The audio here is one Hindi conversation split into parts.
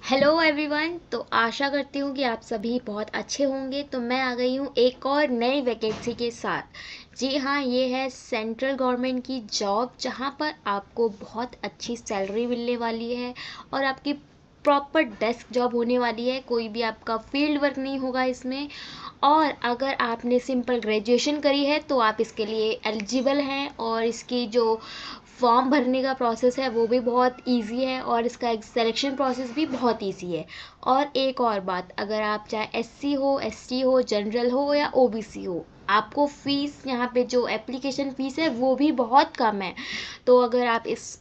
Hello everyone. तो आशा करती हूँ कि आप सभी बहुत अच्छे होंगे। तो मैं आ गई हूँ एक और नई वैकेंसी के साथ। जी हाँ, ये है सेंट्रल गवर्नमेंट की जॉब, जहाँ पर आपको बहुत अच्छी सैलरी मिलने वाली है और आपकी प्रॉपर डेस्क जॉब होने वाली है। कोई भी आपका फील्ड वर्क नहीं होगा इसमें। और अगर आपने सिंपल ग्रेजुएशन करी है तो आप इसके लिए एलिजिबल हैं, और इसकी जो फॉर्म भरने का प्रोसेस है वो भी बहुत इजी है, और इसका एक सिलेक्शन प्रोसेस भी बहुत इजी है। और एक और बात, अगर आप चाहे एससी हो, एसटी हो, जनरल हो या ओबीसी हो, आपको फीस यहाँ पे जो एप्लीकेशन फ़ीस है वो भी बहुत कम है। तो अगर आप इस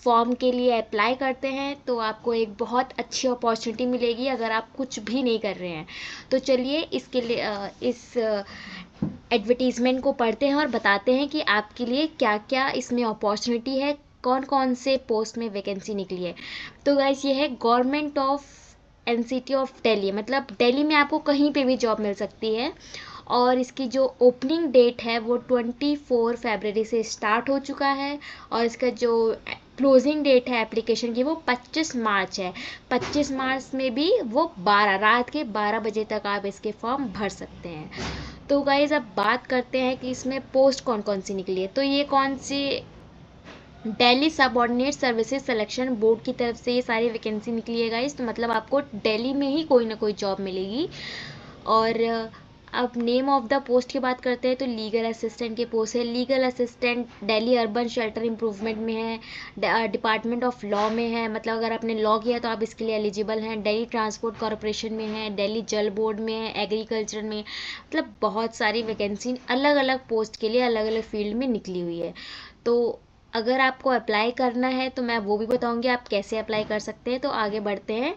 फॉर्म के लिए अप्लाई करते हैं तो आपको एक बहुत अच्छी अपॉर्चुनिटी मिलेगी, अगर आप कुछ भी नहीं कर रहे हैं। तो चलिए इसके लिए इस एडवर्टीज़मेंट को पढ़ते हैं और बताते हैं कि आपके लिए क्या क्या इसमें अपॉर्चुनिटी है, कौन कौन से पोस्ट में वैकेंसी निकली है। तो गाइस, ये है government of NCT of Delhi, मतलब दिल्ली में आपको कहीं पे भी जॉब मिल सकती है। और इसकी जो ओपनिंग डेट है वो 24 फरवरी से स्टार्ट हो चुका है, और इसका जो क्लोजिंग डेट है एप्लीकेशन की वो 25 मार्च है। 25 मार्च में भी वो रात के 12 बजे तक आप इसके फॉर्म भर सकते हैं। तो गाइज, अब बात करते हैं कि इसमें पोस्ट कौन कौन सी निकली है। तो ये कौन सी, Delhi subordinate services selection board की तरफ से ये सारी वैकेंसी निकली है गाइज। तो मतलब आपको दिल्ली में ही कोई ना कोई जॉब मिलेगी। और अब नेम ऑफ द पोस्ट की बात करते हैं तो लीगल असिस्टेंट के पोस्ट है। Legal assistant Delhi urban shelter improvement में है, डिपार्टमेंट ऑफ लॉ में है, मतलब अगर आपने लॉ किया तो आप इसके लिए एलिजिबल हैं। दिल्ली ट्रांसपोर्ट कॉरपोरेशन में है, दिल्ली जल बोर्ड में है, एग्रीकल्चर में, मतलब बहुत सारी वैकेंसी अलग अलग पोस्ट के लिए अलग अलग फील्ड में निकली हुई है। तो अगर आपको अप्लाई करना है तो मैं वो भी बताऊंगी आप कैसे अप्लाई कर सकते हैं। तो आगे बढ़ते हैं।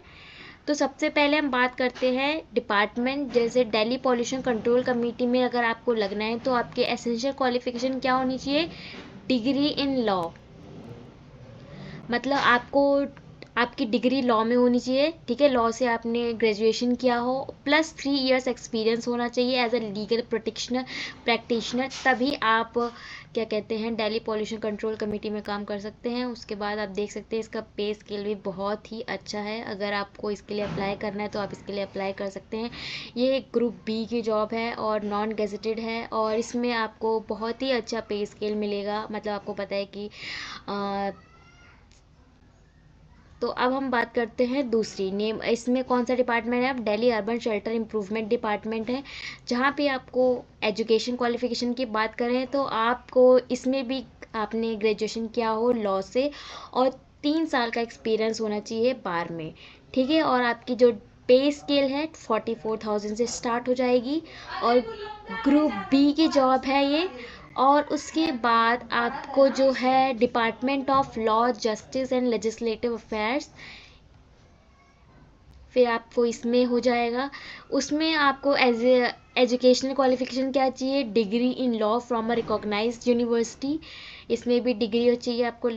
तो सबसे पहले हम बात करते हैं डिपार्टमेंट, जैसे दिल्ली पॉल्यूशन कंट्रोल कमेटी में अगर आपको लगना है तो आपके एसेंशियल क्वालिफिकेशन क्या होनी चाहिए, डिग्री इन लॉ, मतलब आपको आपकी डिग्री लॉ में होनी चाहिए। ठीक है, लॉ से आपने ग्रेजुएशन किया हो, प्लस 3 इयर्स एक्सपीरियंस होना चाहिए एज अ लीगल प्रैक्टिशनर, तभी आप क्या कहते हैं दिल्ली पॉल्यूशन कंट्रोल कमेटी में काम कर सकते हैं। उसके बाद आप देख सकते हैं इसका पे स्केल भी बहुत ही अच्छा है। अगर आपको इसके लिए अप्लाई करना है तो आप इसके लिए अप्लाई कर सकते हैं। ये ग्रुप बी की जॉब है और नॉन गेजेटेड है, और इसमें आपको बहुत ही अच्छा पे स्केल मिलेगा। मतलब आपको पता है कि तो अब हम बात करते हैं दूसरी नेम, इसमें कौन सा डिपार्टमेंट है। अब Delhi urban shelter improvement department है, जहाँ पे आपको एजुकेशन क्वालिफिकेशन की बात करें तो आपको इसमें भी आपने ग्रेजुएशन किया हो लॉ से, और 3 साल का एक्सपीरियंस होना चाहिए बार में। ठीक है, और आपकी जो पे स्केल है 44,000 से स्टार्ट हो जाएगी, और ग्रुप बी की जॉब है ये। और उसके बाद आपको जो है department of law, justice and legislative affairs, फिर आपको इसमें हो जाएगा। उसमें आपको एज एजुकेशनल क्वालिफिकेशन क्या चाहिए, degree in law from a recognised university. इसमें भी डिग्री चाहिए आपको,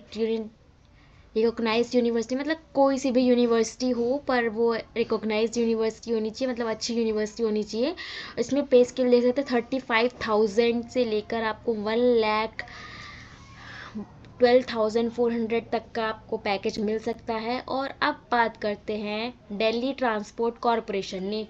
रिकॉग्नाइज्ड यूनिवर्सिटी मतलब कोई सी भी यूनिवर्सिटी हो, पर वो रिकॉग्नाइज्ड यूनिवर्सिटी होनी चाहिए, मतलब अच्छी यूनिवर्सिटी होनी चाहिए। इसमें पे स्केल देख सकते हैं 35,000 से लेकर आपको 1,12,400 तक का आपको पैकेज मिल सकता है। और अब बात करते हैं दिल्ली ट्रांसपोर्ट कॉरपोरेशन ने,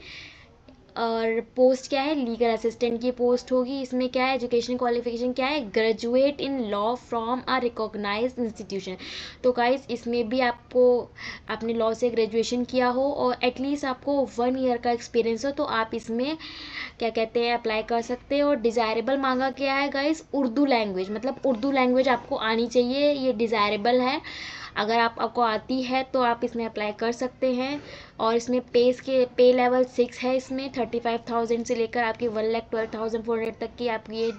और पोस्ट क्या है, लीगल असिस्टेंट की पोस्ट होगी। इसमें क्या है, एजुकेशन क्वालिफिकेशन क्या है, graduate in law from a recognised institution. तो गाइस, इसमें भी आपको आपने लॉ से ग्रेजुएशन किया हो और एटलीस्ट आपको 1 ईयर का एक्सपीरियंस हो तो आप इसमें क्या कहते हैं अप्लाई कर सकते हैं। और डिज़ायरेबल मांगा क्या है गाइस, उर्दू लैंग्वेज, मतलब उर्दू लैंग्वेज आपको आनी चाहिए, ये डिज़ायरेबल है। अगर आपको आती है तो आप इसमें अप्लाई कर सकते हैं। और इसमें पे लेवल 6 है, इसमें 35,000 से लेकर आपकी 1,12,400 तक की आपकी ये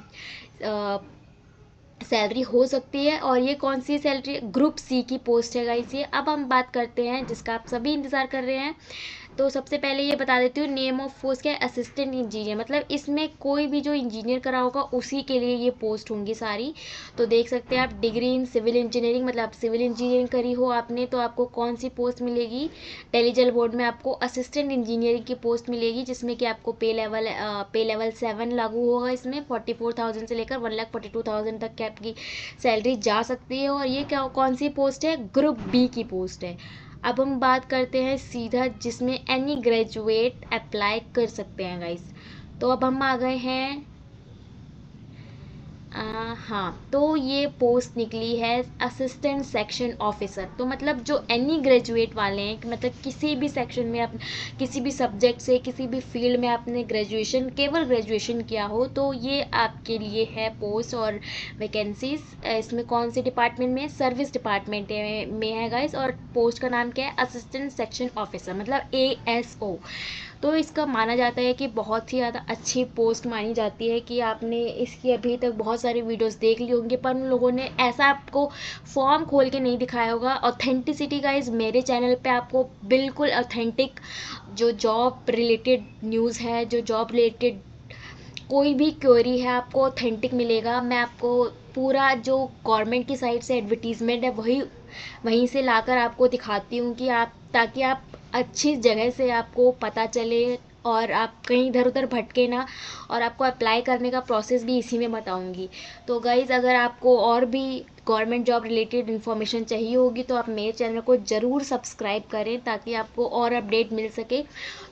सैलरी हो सकती है। और ये कौन सी सैलरी, ग्रुप सी की पोस्ट है गाइस ये। अब हम बात करते हैं जिसका आप सभी इंतज़ार कर रहे हैं। तो सबसे पहले ये बता देती हूँ, नेम ऑफ पोस्ट क्या है, असिस्टेंट इंजीनियर, मतलब इसमें कोई भी जो इंजीनियर करा होगा उसी के लिए ये पोस्ट होंगी सारी। तो देख सकते हैं आप, डिग्री इन सिविल इंजीनियरिंग, मतलब आप सिविल इंजीनियरिंग करी हो आपने तो आपको कौन सी पोस्ट मिलेगी, दिल्ली जल बोर्ड में आपको असिस्टेंट इंजीनियरिंग की पोस्ट मिलेगी, जिसमें कि आपको पे लेवल 7 लागू होगा। इसमें 44,000 से लेकर 1,42,000 तक की आपकी सैलरी जा सकती है। और ये क्या कौन सी पोस्ट है, ग्रुप बी की पोस्ट है। अब हम बात करते हैं सीधा जिसमें एनी ग्रेजुएट अप्लाई कर सकते हैं गाइस। तो अब हम आ गए हैं हाँ, तो ये पोस्ट निकली है असिस्टेंट सेक्शन ऑफिसर। तो मतलब जो एनी ग्रेजुएट वाले हैं, मतलब किसी भी सेक्शन में आप किसी भी सब्जेक्ट से किसी भी फील्ड में आपने ग्रेजुएशन केवल ग्रेजुएशन किया हो, तो ये आपके लिए है पोस्ट और वैकेंसीज। इसमें कौन से डिपार्टमेंट में? सर्विस डिपार्टमेंट में है गाइस। और पोस्ट का नाम क्या है? असिस्टेंट सेक्शन ऑफिसर, मतलब ASO। तो इसका माना जाता है कि बहुत ही ज़्यादा अच्छी पोस्ट मानी जाती है कि आपने इसकी अभी तक बहुत सारी वीडियोस देख ली होंगी, पर उन लोगों ने ऐसा आपको फॉर्म खोल के नहीं दिखाया होगा। ऑथेंटिसिटी गाइज, मेरे चैनल पे आपको बिल्कुल ऑथेंटिक जो जॉब रिलेटेड न्यूज़ है, जो जॉब रिलेटेड कोई भी क्वेरी है, आपको ऑथेंटिक मिलेगा। मैं आपको पूरा जो गवर्नमेंट की साइड से एडवर्टीजमेंट है वहीं से लाकर आपको दिखाती हूँ कि आप ताकि आप अच्छी जगह से आपको पता चले और आप कहीं इधर उधर भटके ना, और आपको अप्लाई करने का प्रोसेस भी इसी में बताऊंगी। तो गाइज़, अगर आपको और भी गवर्नमेंट जॉब रिलेटेड इन्फॉर्मेशन चाहिए होगी तो आप मेरे चैनल को ज़रूर सब्सक्राइब करें ताकि आपको और अपडेट मिल सके।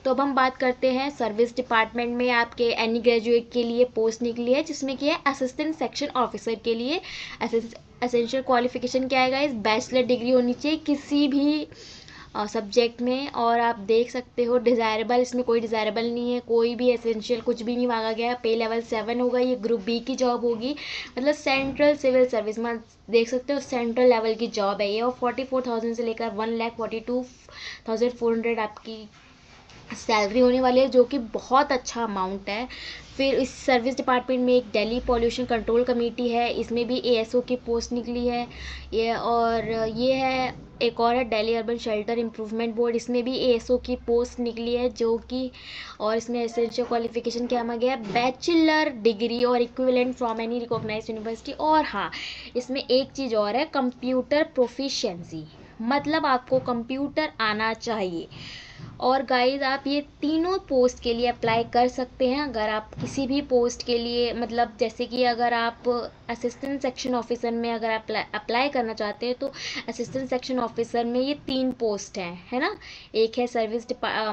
तो अब हम बात करते हैं सर्विस डिपार्टमेंट में आपके एनी ग्रेजुएट के लिए पोस्ट निकली है, जिसमें कि है असिस्टेंट सेक्शन ऑफिसर के लिए। एसेंशियल क्वालिफिकेशन क्या है गाइस? बैचलर डिग्री होनी चाहिए किसी भी सब्जेक्ट में। और आप देख सकते हो डिज़ायरेबल, इसमें कोई डिज़ायरेबल नहीं है, कोई भी एसेंशियल कुछ भी नहीं मांगा गया। पे लेवल 7 होगा, ये ग्रुप बी की जॉब होगी, मतलब सेंट्रल सिविल सर्विस में देख सकते हो सेंट्रल लेवल की जॉब है ये। और 44,000 से लेकर 1,42,400 आपकी सैलरी होने वाली है, जो कि बहुत अच्छा अमाउंट है। फिर इस सर्विस डिपार्टमेंट में एक दिल्ली पॉल्यूशन कंट्रोल कमेटी है, इसमें भी ASO की पोस्ट निकली है ये। और ये है एक और है Delhi urban shelter improvement board, इसमें भी ASO की पोस्ट निकली है, जो कि और इसमें एसेंशियल क्वालिफिकेशन क्या मांगा गया है? बैचलर डिग्री और equivalent from any recognised university. और हाँ, इसमें एक चीज़ और है, कंप्यूटर प्रोफिशिएंसी, मतलब आपको कंप्यूटर आना चाहिए। और गाइज, आप ये तीनों पोस्ट के लिए अप्लाई कर सकते हैं। अगर आप किसी भी पोस्ट के लिए, मतलब जैसे कि अगर आप असिस्टेंट सेक्शन ऑफिसर में अगर आप अप्लाई करना चाहते हैं, तो असिस्टेंट सेक्शन ऑफिसर में ये 3 पोस्ट हैं, है ना। एक है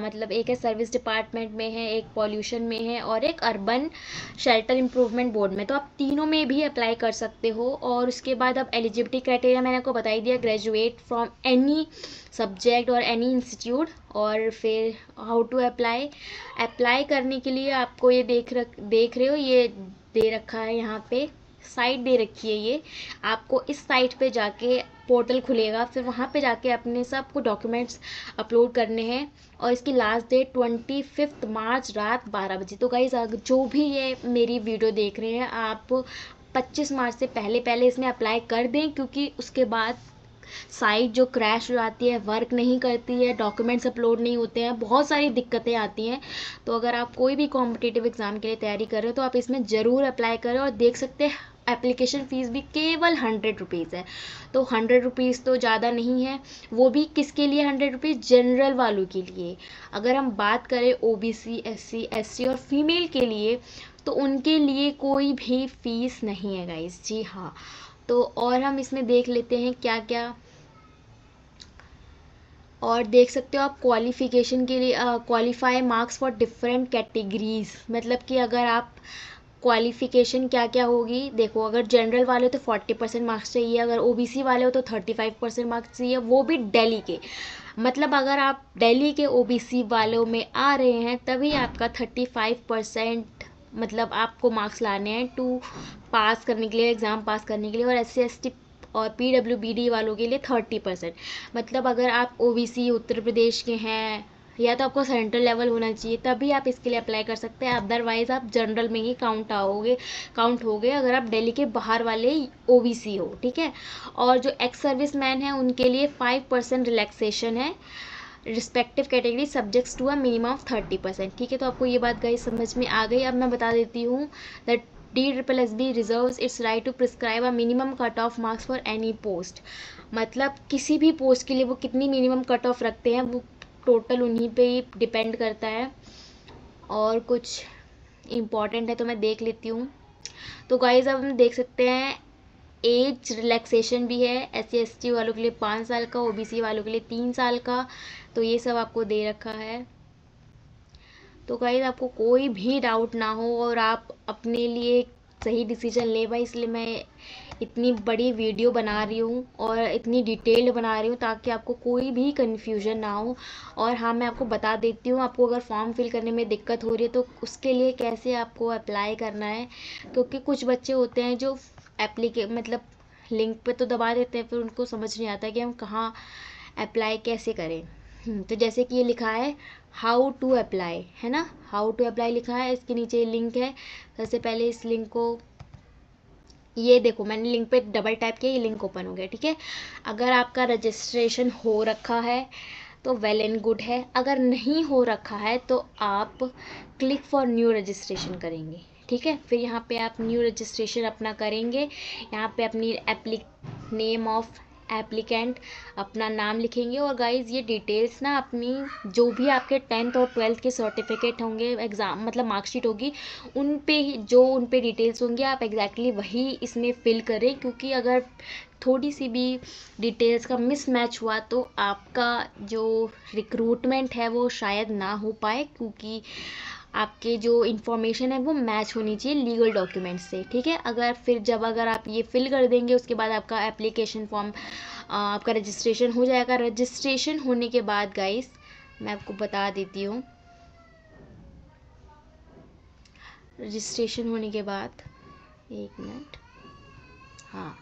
मतलब एक है सर्विस डिपार्टमेंट में है, एक पॉल्यूशन में है, और एक अर्बन शेल्टर इम्प्रूवमेंट बोर्ड में। तो आप तीनों में भी अप्लाई कर सकते हो। और उसके बाद अब एलिजिबिलिटी क्राइटेरिया मैंने आपको बता ही दिया, ग्रेजुएट फ्रॉम एनी सब्जेक्ट और एनी इंस्टीट्यूट। और फिर हाउ टू अप्लाई करने के लिए आपको ये देख रहे हो, ये दे रखा है यहाँ पे, साइट दे रखी है ये। आपको इस साइट पे जाके पोर्टल खुलेगा, फिर वहाँ पे जाके अपने सब डॉक्यूमेंट्स अपलोड करने हैं। और इसकी लास्ट डेट 25 मार्च रात 12 बजे। तो गाइज, जो भी ये मेरी वीडियो देख रहे हैं, आप 25 मार्च से पहले पहले इसमें अप्लाई कर दें, क्योंकि उसके बाद साइट जो क्रैश हो जाती है, वर्क नहीं करती है, डॉक्यूमेंट्स अपलोड नहीं होते हैं, बहुत सारी दिक्कतें आती हैं। तो अगर आप कोई भी कॉम्पिटिटिव एग्ज़ाम के लिए तैयारी कर रहे हो तो आप इसमें ज़रूर अप्लाई करें। और देख सकते हैं एप्लीकेशन फ़ीस भी केवल 100 रुपीज़ है। तो 100 रुपीज़ तो ज़्यादा नहीं है, वो भी किसके लिए 100 रुपीज़? जनरल वालों के लिए। अगर हम बात करें OBC, SC, ST और फीमेल के लिए, तो उनके लिए कोई भी फ़ीस नहीं है गाइस। जी हाँ। तो और हम इसमें देख लेते हैं क्या क्या। और देख सकते हो आप क्वालिफिकेशन के लिए qualify marks for different categories, मतलब कि अगर आप क्वालिफिकेशन क्या क्या होगी, देखो अगर जनरल वाले हो तो 40% मार्क्स चाहिए, अगर OBC वाले हो तो 35% मार्क्स चाहिए, वो भी दिल्ली के। मतलब अगर आप दिल्ली के OBC वालों में आ रहे हैं तभी आपका 35% मतलब आपको मार्क्स लाने हैं टू पास करने के लिए, एग्ज़ाम पास करने के लिए। और SC ST और PWBD वालों के लिए 30%। मतलब अगर आप OBC उत्तर प्रदेश के हैं, या तो आपको सेंट्रल लेवल होना चाहिए तभी आप इसके लिए अप्लाई कर सकते हैं, अदरवाइज़ आप जनरल में ही काउंट होगे अगर आप दिल्ली के बाहर वाले OBC हो, ठीक है। और जो एक्स सर्विस मैन है उनके लिए 5% रिलैक्सेशन है, respective category subjects to a minimum of 30%, ठीक है। तो आपको ये बात गाइस समझ में आ गई। अब मैं बता देती हूँ that DSSB reserves its right to prescribe a minimum cut off marks for any post। मतलब किसी भी पोस्ट के लिए वो कितनी मिनिमम कट ऑफ रखते हैं, वो टोटल उन्हीं पे ही डिपेंड करता है। और कुछ इम्पॉर्टेंट है तो मैं देख लेती हूँ। तो गाइज, अब हम देख सकते हैं एज रिलैक्सेशन भी है, SC ST वालों के लिए 5 साल का, OBC वालों के लिए 3 साल का, तो ये सब आपको दे रखा है। तो गाइस आपको कोई भी डाउट ना हो और आप अपने लिए सही डिसीजन ले भाई, इसलिए मैं इतनी बड़ी वीडियो बना रही हूँ और इतनी डिटेल्ड बना रही हूँ ताकि आपको कोई भी कन्फ्यूजन ना हो। और हाँ, मैं आपको बता देती हूँ, आपको अगर फॉर्म फिल करने में दिक्कत हो रही है तो उसके लिए कैसे आपको अप्लाई करना है, क्योंकि कुछ बच्चे होते हैं जो मतलब लिंक पे तो दबा देते हैं, फिर उनको समझ नहीं आता कि हम कहाँ अप्लाई कैसे करें। तो जैसे कि ये लिखा है हाउ टू अप्लाई, है ना, हाउ टू अप्लाई लिखा है, इसके नीचे लिंक है। सबसे पहले इस लिंक को, ये देखो मैंने लिंक पे डबल टैप किया, ये लिंक ओपन हो गया, ठीक है। अगर आपका रजिस्ट्रेशन हो रखा है तो वेल एंड गुड है, अगर नहीं हो रखा है तो आप क्लिक फॉर न्यू रजिस्ट्रेशन करेंगे, ठीक है। फिर यहाँ पे आप न्यू रजिस्ट्रेशन अपना करेंगे, यहाँ पे अपनी नेम ऑफ एप्लीकेंट, अपना नाम लिखेंगे। और गाइज ये डिटेल्स ना अपनी जो भी आपके 10th और 12th के सर्टिफिकेट होंगे, एग्ज़ाम मतलब मार्कशीट होगी, उन पे डिटेल्स होंगी, आप एग्जैक्टली वही इसमें फिल करें, क्योंकि अगर थोड़ी सी भी डिटेल्स का मिसमैच हुआ तो आपका जो रिक्रूटमेंट है वो शायद ना हो पाए, क्योंकि आपके जो इन्फॉर्मेशन है वो मैच होनी चाहिए लीगल डॉक्यूमेंट से, ठीक है। अगर आप ये फिल कर देंगे, उसके बाद आपका एप्लीकेशन फॉर्म, आपका रजिस्ट्रेशन हो जाएगा। रजिस्ट्रेशन होने के बाद गाइस मैं आपको बता देती हूँ, रजिस्ट्रेशन होने के बाद, एक मिनट, हाँ,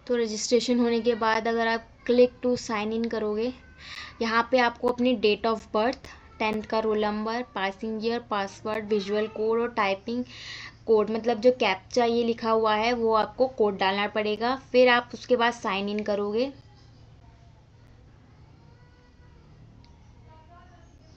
तो रजिस्ट्रेशन होने के बाद अगर आप क्लिक टू साइन इन करोगे, यहाँ पे आपको अपनी डेट ऑफ बर्थ, 10th का roll number, passing year, password, visual code और टाइपिंग कोड, मतलब जो कैप्चा ये लिखा हुआ है वो आपको कोड डालना पड़ेगा। फिर आप उसके बाद साइन इन करोगे,